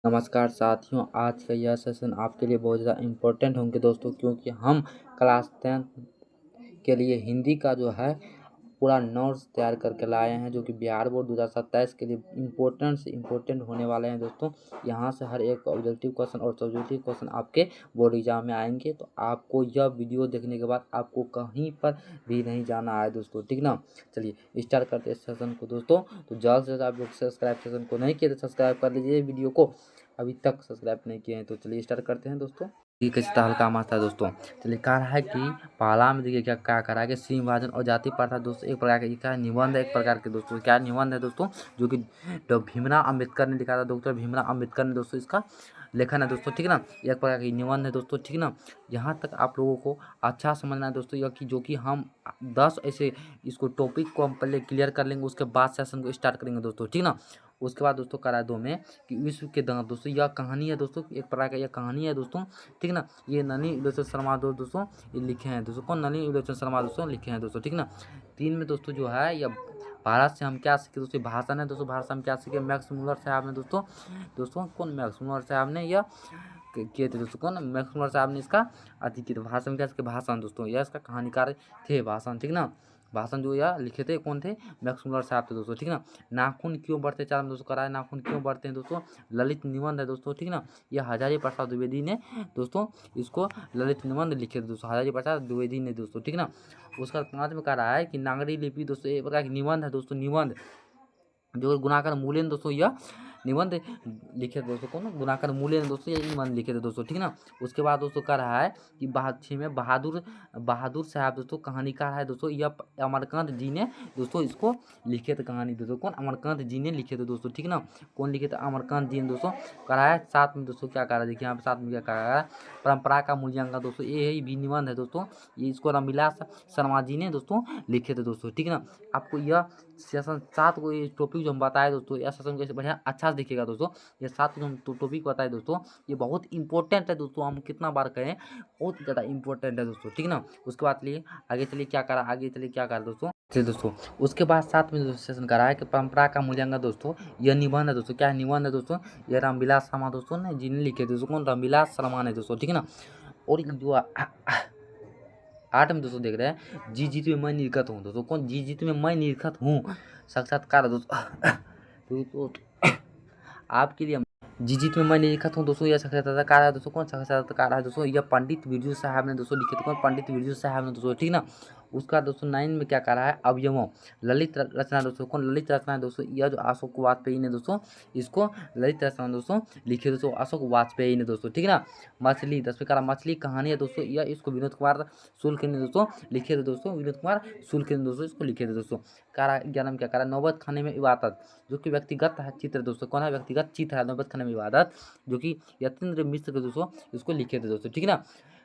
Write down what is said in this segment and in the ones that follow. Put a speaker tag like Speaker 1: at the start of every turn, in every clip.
Speaker 1: नमस्कार साथियों, आज का यह सेशन आपके लिए बहुत ज़्यादा इम्पोर्टेंट होंगे दोस्तों, क्योंकि हम क्लास 10 के लिए हिंदी का जो है पूरा नोट्स तैयार करके लाए हैं, जो कि बिहार बोर्ड 2027 के लिए इम्पोर्टेंट से इम्पोर्टेंट होने वाले हैं दोस्तों। यहाँ से हर एक ऑब्जेक्टिव क्वेश्चन और सब्जेक्टिव क्वेश्चन आपके बोर्ड एग्जाम में आएंगे, तो आपको यह वीडियो देखने के बाद आपको कहीं पर भी नहीं जाना है दोस्तों, ठीक ना। चलिए स्टार्ट करते हैं इस सेशन को दोस्तों। तो जल्द से जल्द आप लोग सब्सक्राइब सेशन को नहीं किए तो सब्सक्राइब कर लीजिए वीडियो को, अभी तक सब्सक्राइब नहीं किए हैं तो। चलिए स्टार्ट करते हैं दोस्तों। ये कैसे हल्का मारता है दोस्तों। चलिए कहा रहा है कि पहला में देखिए क्या कह रहा है कि श्री विभाजन और जाति प्रथा दोस्तों एक प्रकार का क्या निबंध है, एक प्रकार के दोस्तों क्या निबंध है दोस्तों, जो कि भीमराव अम्बेडकर ने लिखा था। डॉक्टर भीमराव अम्बेडकर ने दोस्तों इसका लेखन है दोस्तों, ठीक ना। एक प्रकार की निबंध है दोस्तों, ठीक ना। यहाँ तक आप लोगों को अच्छा समझना है दोस्तों, यह कि जो कि हम 10 ऐसे इसको टॉपिक को हम पहले क्लियर कर लेंगे, उसके बाद सेशन को स्टार्ट करेंगे दोस्तों, ठीक ना। उसके बाद दोस्तों करा दो में कि विश्व के दांत दोस्तों, यह कहानी है दोस्तों, एक प्रकार का यह कहानी है दोस्तों, ठीक ना। ये ननी इलोचन शर्मा दोस्तों ये लिखे हैं दोस्तों। कौन? ननी इलोचन शर्मा दोस्तों लिखे हैं दोस्तों, ठीक ना। 3 में दोस्तों जो है यह भारत से हम क्या सीखे दोस्तों, भाषण है दोस्तों। भारत से हम क्या सीखे, मैक्स मुलर साहब ने दोस्तों कौन मैक्स मुलर साहब ने यह किए थे दोस्तों। कौन? मैक्स मुलर साहब ने इसका अति किए थे। भाषण क्या सीखे, भाषण दोस्तों, यह इसका कहानीकार थे, भाषण, ठीक ना। भाषण जो यह लिखे थे कौन थे, मैक्स मुलर साहब थे दोस्तों, ठीक ना। नाखून क्यों बढ़ते, 4 में दोस्तों कराए नाखून क्यों बढ़ते हैं दोस्तों, ललित निबंध है दोस्तों, ठीक ना। यह हजारी प्रसाद द्विवेदी ने दोस्तों इसको ललित निबंध लिखे थे दोस्तों, हजारी प्रसाद द्विवेदी ने दोस्तों, ठीक ना। उसका 5 में कह रहा है कि नागरी लिपि दोस्तों एक प्रकार की निबंध है दोस्तों, निबंध जो गुणाकर मूल्य दोस्तों यह निबंध लिखे थे दोस्तों। कौन? गुणाकर मूल्य दोस्तों ये निबंध लिखे थे दोस्तों, ठीक ना। उसके बाद दोस्तों कह रहा है कि 6 में बहादुर साहब दोस्तों कहानीकार है दोस्तों, यह अमरकांत जी ने दोस्तों इसको लिखे थे कहानी दोस्तों। कौन? अमरकांत जी ने लिखे थे दोस्तों, ठीक ना। कौन लिखे थे? अमरकांत जी ने दोस्तों। कह रहा है 7 में दोस्तों क्या कह रहा है, देखिए यहाँ पे 7 में क्या कह रहा है, परंपरा का मूल्यांकन दोस्तों, ये भी निबंध है दोस्तों, ये इसको रामविलास शर्मा जी ने दोस्तों लिखे थे दोस्तों, ठीक ना। आपको यह सेशन 7 को ये टॉपिक जो हम बताए दोस्तों, यह सेशन को ऐसे बढ़िया अच्छा से देखिएगा दोस्तों। ये 7 जो हम टॉपिक बताए दोस्तों, ये बहुत इंपॉर्टेंट है दोस्तों, हम कितना बार कहें, बहुत ज़्यादा इंपॉर्टेंट है दोस्तों, ठीक ना। उसके बाद चलिए आगे चलिए क्या करा, आगे चलिए क्या करा दोस्तों। चलिए दोस्तों उसके बाद 7 में सेशन करा है कि परंपरा का मूल्यांकन दोस्तों, यह निबंध है दोस्तों। क्या है? निबंध है दोस्तों, यह रामविलास शर्मा दोस्तों ने जिन्हें लिखे दोस्तों। कौन? रामविलास शर्मा ने दोस्तों, ठीक है ना। और जो 8 में दोस्तों देख रहे हैं, जी जीत में मैं निर्गत हूँ दोस्तों। कौन? जी जीत में मैं निर्गत हूँ, साक्षात्कार दोस्तों। तो आपके लिए जी जीत में मैं निर्गत हूँ दोस्तों, यह साक्षात्कार है दोस्तों। कौन साक्षात्कार है दोस्तों, यह पंडित बिरजू साहब ने दोस्तों लिखे थे। कौन? पंडित बिरजू साहब ने दोस्तों, ठीक ना। उसका दोस्तों 9 में क्या कह रहा है, अवयवों ललित रचना दोस्तों। कौन? ललित रचना है दोस्तों, यह जो अशोक वाजपेयी ने दोस्तों इसको ललित रचना दोस्तों लिखे दोस्तों, अशोक वाजपेयी ने दोस्तों, ठीक ना। मछली 10 में कह रहा मछली कहानी है दोस्तों, यह इसको विनोद कुमार शुल्क ने दोस्तों लिखे थे दोस्तों, विनोद कुमार शुल्क ने दोस्तों इसको लिखे थे दोस्तों। कारा 11 में क्या करा, नौबत खाने में इबादत, जो कि व्यक्तिगत है चित्र दोस्तों। कौन है? व्यक्तिगत चित्र है नौबत खाने में इबादत, जो कि यतीन्द्र मिश्र के दोस्तों इसको लिखे थे दोस्तों, ठीक है ना।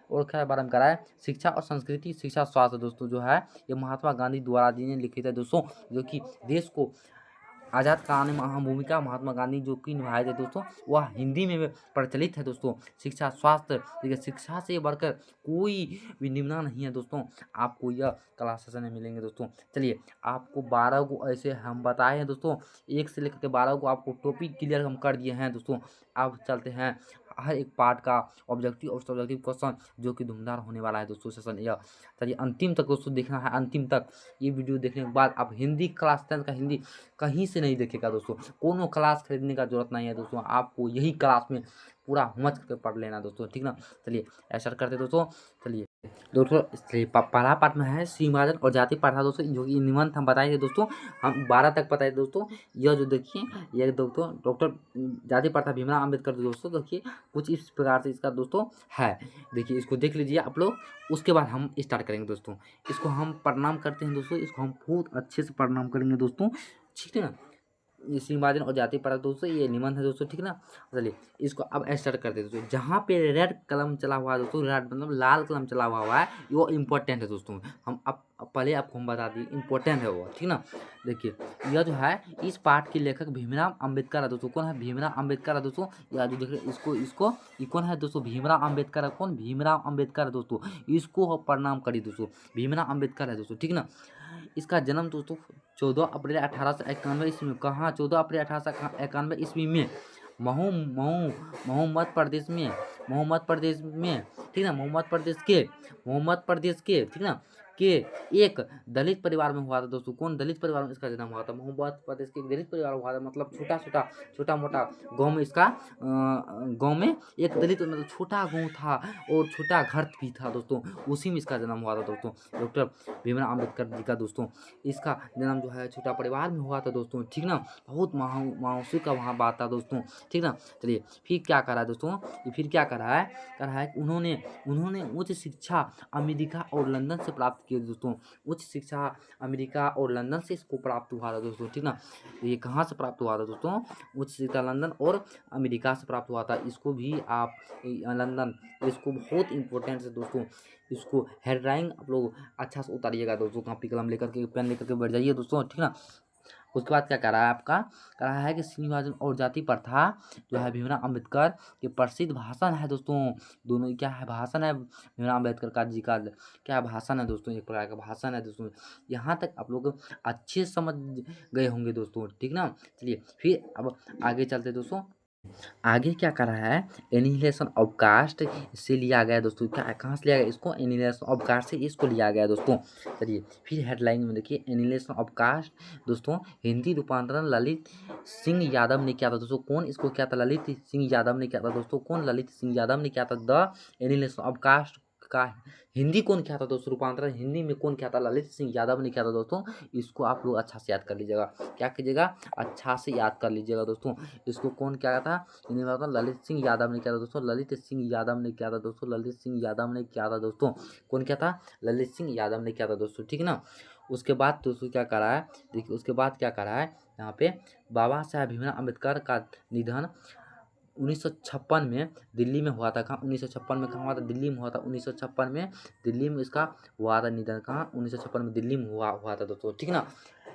Speaker 1: और क्या बारे में करा है, शिक्षा और संस्कृति शिक्षा स्वास्थ्य दोस्तों, जो है ये महात्मा गांधी द्वारा जी ने लिखे थे दोस्तों, जो कि देश को आज़ाद कराने में अहम भूमिका महात्मा गांधी जो कि निभाए थे दोस्तों, वह हिंदी में प्रचलित है दोस्तों। शिक्षा स्वास्थ्य, देखिए शिक्षा से बढ़कर कोई भी निम्ना नहीं है दोस्तों, आपको यह क्लास सेशन में मिलेंगे दोस्तों। चलिए आपको 12 को ऐसे हम बताए हैं दोस्तों, 1 से लेकर के 12 को आपको टॉपिक क्लियर हम कर दिए हैं दोस्तों। अब चलते हैं हर एक पार्ट का ऑब्जेक्टिव और सब्जेक्टिव क्वेश्चन, जो कि धुमधार होने वाला है दोस्तों सेशन यह। चलिए अंतिम तक दोस्तों देखना है, अंतिम तक ये वीडियो देखने के बाद आप हिंदी क्लास 10 का हिंदी कहीं से नहीं देखेगा दोस्तों, कोनो क्लास खरीदने का जरूरत नहीं है दोस्तों, आपको यही क्लास में पूरा हुमच करके पढ़ लेना दोस्तों, ठीक ना। चलिए ऐसा करते दोस्तों। चलिए दोस्तों पहला पार्ट में है श्री विभाजन और जाति प्रथा दोस्तों, जो कि निबंध हम बताए थे दोस्तों, हम 12 तक बताए दोस्तों। यह जो देखिए ये दोस्तों डॉक्टर जाति प्रथा भीमराव अम्बेडकर दोस्तों, देखिए कुछ इस प्रकार से इसका दोस्तों है, देखिए इसको देख लीजिए आप लोग। उसके बाद हम स्टार्ट करेंगे दोस्तों, इसको हम प्रणाम करते हैं दोस्तों, इसको हम बहुत अच्छे से प्रणाम करेंगे दोस्तों, ठीक है ना। ये श्री विभाजन और जाति प्रथा दोस्तों ये निबंध है दोस्तों, ठीक है ना। चलिए इसको अब स्टार्ट करते हैं दोस्तों। जहाँ पे रेड कलम चला हुआ है दोस्तों, रेड मतलब लाल कलम चला हुआ है, वो इम्पोर्टेंट है दोस्तों। हम अब पहले आपको हम बता दिए इम्पोर्टेंट है वो, ठीक ना। देखिए यह जो है इस पाठ के लेखक भीमराव अम्बेडकर है दोस्तों। कौन है? भीमराव अम्बेडकर है दोस्तों। या जो देखिए इसको ये कौन है दोस्तों? भीमराव अम्बेडकर है। कौन? भीमराव अम्बेडकर है दोस्तों, इसको प्रणाम करिए दोस्तों, भीमराव अम्बेडकर है दोस्तों, ठीक ना। इसका जन्म दोस्तों 14 अप्रैल 1891 ईस्वी में, कहाँ? 14 अप्रैल 1891 ईस्वी में महू महू मोहम्मद प्रदेश में मोहम्मद प्रदेश में ठीक ना मोहम्मद प्रदेश के ठीक ना के एक दलित परिवार में हुआ था दोस्तों। कौन दलित परिवार में इसका जन्म हुआ था? मोहम्मद प्रदेश के एक दलित परिवार में हुआ था। मतलब छोटा मोटा गांव में इसका गांव में एक दलित मतलब छोटा गांव था और छोटा घर भी था दोस्तों, उसी में इसका जन्म हुआ था दोस्तों, डॉक्टर भीमराव अम्बेडकर जी का दोस्तों। इसका जन्म जो है छोटा परिवार में हुआ था दोस्तों, ठीक ना। बहुत मायूसी का वहाँ बात था दोस्तों, ठीक ना। चलिए फिर क्या करा है दोस्तों, फिर क्या करा है कि उन्होंने उच्च शिक्षा अमेरिका और लंदन से प्राप्त की दोस्तों। उच्च शिक्षा अमेरिका और लंदन से इसको प्राप्त हुआ था दोस्तों, ठीक ना। ये कहाँ से प्राप्त हुआ था दोस्तों? उच्च शिक्षा लंदन और अमेरिका से प्राप्त हुआ था। इसको भी आप लंदन, इसको बहुत इंपॉर्टेंट है दोस्तों। इसको हेड राइटिंग आप लोग अच्छा से उतारिएगा दोस्तों, कॉपी कलम लेकर के पेन लेकर के बैठ जाइए दोस्तों, ठीक ना। उसके बाद क्या करा है आपका, करा है कि श्रेणी विभाजन और जाति प्रथा जो है भीमराव अम्बेडकर के प्रसिद्ध भाषण है दोस्तों। दोनों क्या है, भाषण है भीमराव अम्बेडकर का जी का क्या भाषण है दोस्तों, एक प्रकार का भाषण है दोस्तों। यहाँ तक आप लोग अच्छे समझ गए होंगे दोस्तों, ठीक ना। चलिए फिर अब आगे चलते दोस्तों। आगे क्या करा है, एनिहिलेशन ऑफ कास्ट से लिया गया दोस्तों। क्या कहाँ से लिया गया इसको? एनिहिलेशन ऑफ कास्ट से इसको लिया गया दोस्तों। चलिए फिर हेडलाइन में देखिए, एनिहिलेशन ऑफ कास्ट दोस्तों हिंदी रूपांतरण ललित सिंह यादव ने किया था दोस्तों। कौन इसको किया था? ललित सिंह यादव ने किया था दोस्तों। कौन? ललित सिंह यादव ने किया था। द एनिहिलेशन ऑफ कास्ट का हिंदी कौन किया था दोस्तों? रूपांतरण हिंदी में कौन किया था? ललित सिंह यादव ने किया था दोस्तों। इसको आप लोग अच्छा से याद कर लीजिएगा। क्या कीजिएगा? अच्छा से याद कर लीजिएगा दोस्तों। इसको कौन किया था? हिंदी में ललित सिंह यादव ने किया था दोस्तों। ललित सिंह यादव ने किया था दोस्तों। ललित सिंह यादव ने किया था दोस्तों। कौन किया था? ललित सिंह यादव ने किया था दोस्तों, ठीक ना। उसके बाद दोस्तों क्या करा है, देखिए उसके बाद क्या करा है यहाँ पे, बाबा साहेब भीमराव अम्बेडकर का निधन 1956 में दिल्ली में हुआ था। कहाँ? 1956 में कहाँ हुआ था? दिल्ली में हुआ था। 1956 में दिल्ली में इसका हुआ था निधन। कहाँ? 1956 में दिल्ली में हुआ था दोस्तों, ठीक ना।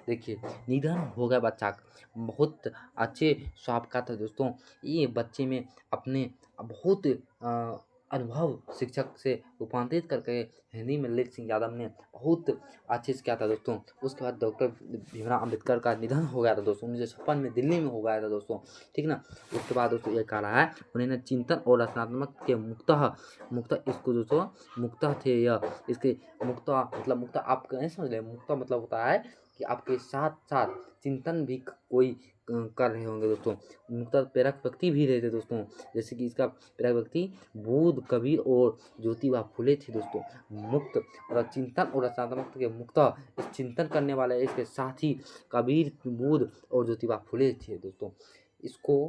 Speaker 1: देखिए निधन हो गया बच्चा का, बहुत अच्छे स्वभाव का था दोस्तों। ये बच्चे में अपने बहुत अनुभव शिक्षक से रूपांतरित करके हिंदी में ललित सिंह यादव ने बहुत अच्छे से किया था दोस्तों। उसके बाद डॉक्टर भीमराव अम्बेडकर का निधन हो गया था दोस्तों 1956 में दिल्ली में हो गया था दोस्तों, ठीक ना। उसके बाद दोस्तों ये कह रहा है उन्होंने चिंतन और रचनात्मक के मुक्त इसको दोस्तों मुक्त थे यह इसके मुक्त मतलब मुक्त आप नहीं समझ रहे, मुक्त मतलब होता है कि आपके साथ साथ चिंतन भी कोई कर रहे होंगे दोस्तों। मुक्त प्रेरक व्यक्ति भी रहे थे दोस्तों, जैसे कि इसका प्रेरक व्यक्ति बुद्ध, कबीर और ज्योतिबा फुले थे दोस्तों। मुक्त और चिंतन और रचनात्मक के मुक्त, इस चिंतन करने वाले इसके साथी कबीर, बुद्ध और ज्योतिबा फुले थे दोस्तों। इसको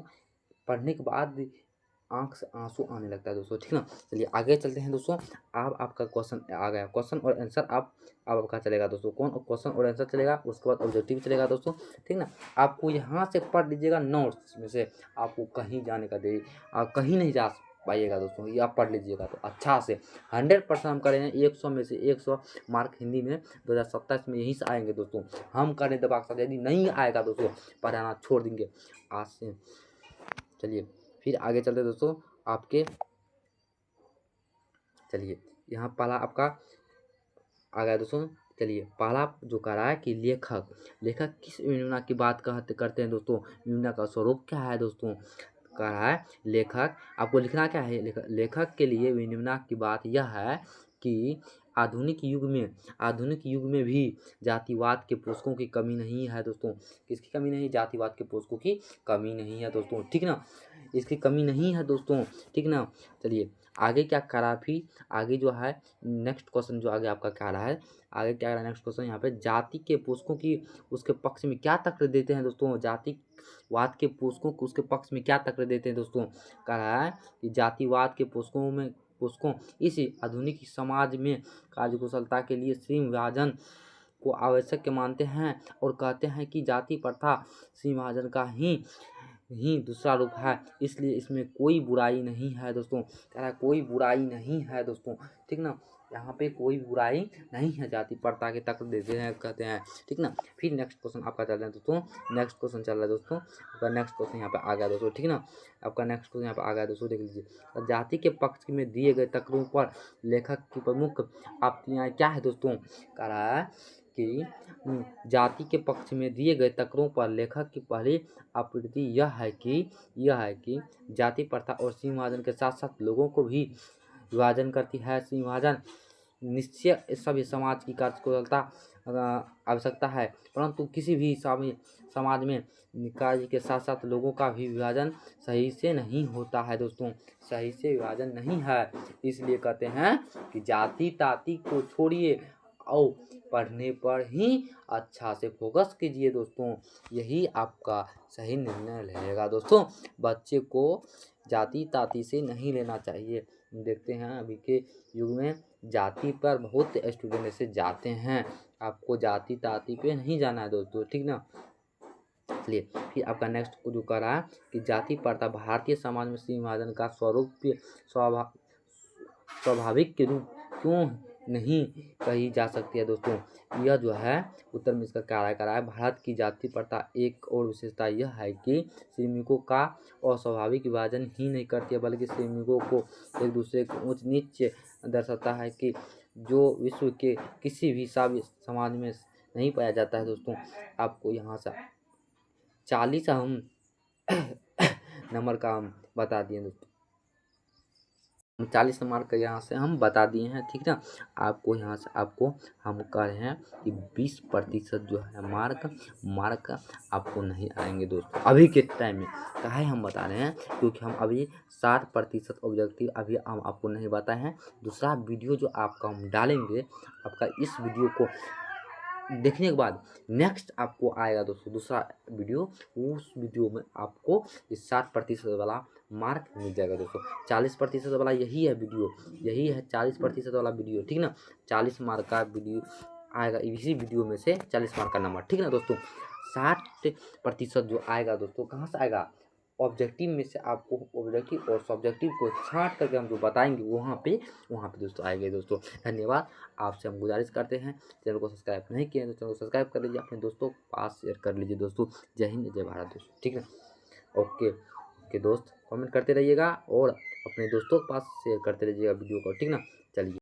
Speaker 1: पढ़ने के बाद आँख से आंसू आने लगता है दोस्तों, ठीक ना। चलिए आगे चलते हैं दोस्तों। अब आपका क्वेश्चन आ गया, क्वेश्चन और आंसर अब आपका चलेगा दोस्तों। कौन? क्वेश्चन और आंसर चलेगा, उसके बाद ऑब्जेक्टिव चलेगा दोस्तों, ठीक ना। आपको यहाँ से पढ़ लीजिएगा नोट्स में से, आपको कहीं जाने का दे, आप कहीं नहीं जा पाइएगा दोस्तों, ये आप पढ़ लीजिएगा तो अच्छा से 100% हम करेंगे। 100 में से 100 मार्क हिंदी में 2027 में यहीं से आएंगे दोस्तों। हम करें दबाव के साथ, यदि नहीं आएगा दोस्तों पढ़ाना छोड़ देंगे आज से। चलिए फिर आगे चलते दोस्तों आपके, चलिए यहाँ पहला आपका आ गया दोस्तों। चलिए पहला जो कह रहा है कि लेखक किस विडंबना की बात करते हैं दोस्तों। विडंबना का स्वरूप क्या है दोस्तों? कह रहा है लेखक, आपको लिखना क्या है, लेखक के लिए विडंबना की बात यह है कि आधुनिक युग में भी जातिवाद के पोषकों की कमी नहीं है दोस्तों। किसकी कमी नहीं? जातिवाद के पोषकों की कमी नहीं है दोस्तों, ठीक ना। इसकी कमी नहीं है दोस्तों, ठीक ना। चलिए आगे क्या करा, फिर आगे जो है नेक्स्ट क्वेश्चन जो आगे आपका क्या रहा है, आगे क्या रहा नेक्स्ट क्वेश्चन यहाँ पे, जाति के पोषकों की उसके पक्ष में क्या तर्क देते हैं दोस्तों। जातिवाद के पोषकों को उसके पक्ष में क्या तर्क देते हैं दोस्तों। कह रहा है कि जातिवाद के पोषकों इस आधुनिक समाज में कार्यकुशलता के लिए श्रेणी विभाजन को आवश्यक मानते हैं और कहते हैं कि जाति प्रथा श्रेणी विभाजन का ही दूसरा रूप है, इसलिए इसमें कोई बुराई नहीं है दोस्तों। कह रहा है कोई बुराई नहीं है दोस्तों, ठीक ना। यहाँ पे कोई बुराई नहीं है, जाति प्रथा के तक देते हैं कहते हैं, ठीक ना। फिर नेक्स्ट क्वेश्चन आपका चल रहा है दोस्तों, नेक्स्ट क्वेश्चन चल रहा है दोस्तों आपका, नेक्स्ट क्वेश्चन यहाँ पे आ गया दोस्तों, ठीक ना। आपका नेक्स्ट क्वेश्चन यहाँ पे आ गया दोस्तों, देख लीजिए। जाति के पक्ष में दिए गए तर्कों पर लेखक की प्रमुख आपत्तियाँ क्या है दोस्तों। कह रहा है कि जाति के पक्ष में दिए गए तर्कों पर लेखक की पहली आपत्ति यह है कि जाति प्रथा और सीमा विभाजन के साथ साथ लोगों को भी विभाजन करती है। सीमा विभाजन निश्चय सभ्य समाज की कार्यकुशलता आवश्यकता है, परंतु किसी भी समाज में निकाय के साथ साथ लोगों का भी विभाजन सही से नहीं होता है दोस्तों, सही से विभाजन नहीं है। इसलिए कहते हैं कि जाति ताति को छोड़िए और पढ़ने पर ही अच्छा से फोकस कीजिए दोस्तों, यही आपका सही निर्णय रहेगा दोस्तों। बच्चे को जाति ताति से नहीं लेना चाहिए। देखते हैं अभी के युग में जाति पर बहुत स्टूडेंट ऐसे जाते हैं, आपको जाति ताति पे नहीं जाना है दोस्तों, ठीक ना। इसलिए फिर आपका नेक्स्ट को जो कह रहा है कि जाति प्रथा भारतीय समाज में सीमा विभाजन का स्वाभाविक के रूप क्यों नहीं कही जा सकती है दोस्तों। यह जो है उत्तर में इसका कार्य करा है। भारत की जाति प्रथा एक और विशेषता यह है कि श्रमिकों का अस्वाभाविक विभाजन ही नहीं करती है, बल्कि श्रमिकों को एक दूसरे को ऊंच नीच दर्शाता है कि जो विश्व के किसी भी समाज में नहीं पाया जाता है दोस्तों। आपको यहाँ से 40 हम नंबर का हम बता दिए दोस्तों, 40 नंबर का यहाँ से हम बता दिए हैं, ठीक ना। आपको यहाँ से आपको हम कह रहे हैं कि 20% जो है मार्क आपको नहीं आएंगे दोस्तों अभी के टाइम में। काहे हम बता रहे हैं, क्योंकि हम अभी 60% ऑब्जेक्टिव अभी हम आपको नहीं बताए हैं। दूसरा वीडियो जो आपका हम डालेंगे, आपका इस वीडियो को देखने के बाद नेक्स्ट आपको आएगा दोस्तों दूसरा वीडियो, उस वीडियो में आपको इस 60% वाला मार्क मिल जाएगा दोस्तों। 40% वाला यही है वीडियो, यही है 40% वाला वीडियो, ठीक ना। 40 मार्क का वीडियो आएगा, इसी वीडियो में से 40 मार्क का नंबर, ठीक ना दोस्तों। 60% जो आएगा दोस्तों कहाँ से आएगा, ऑब्जेक्टिव में से आपको ऑब्जेक्टिव और सब्जेक्टिव को छांट करके हम जो बताएंगे वहाँ पे दोस्तों आएंगे दोस्तों। धन्यवाद। आपसे हम गुजारिश करते हैं, चैनल को सब्सक्राइब नहीं किए तो चैनल को सब्सक्राइब कर लीजिए, अपने दोस्तों के पास शेयर कर लीजिए दोस्तों। जय हिंद जय भारत दोस्तों, ठीक है। ओके दोस्त, कमेंट करते रहिएगा और अपने दोस्तों के पास शेयर करते रहिएगा वीडियो को, ठीक ना। चलिए।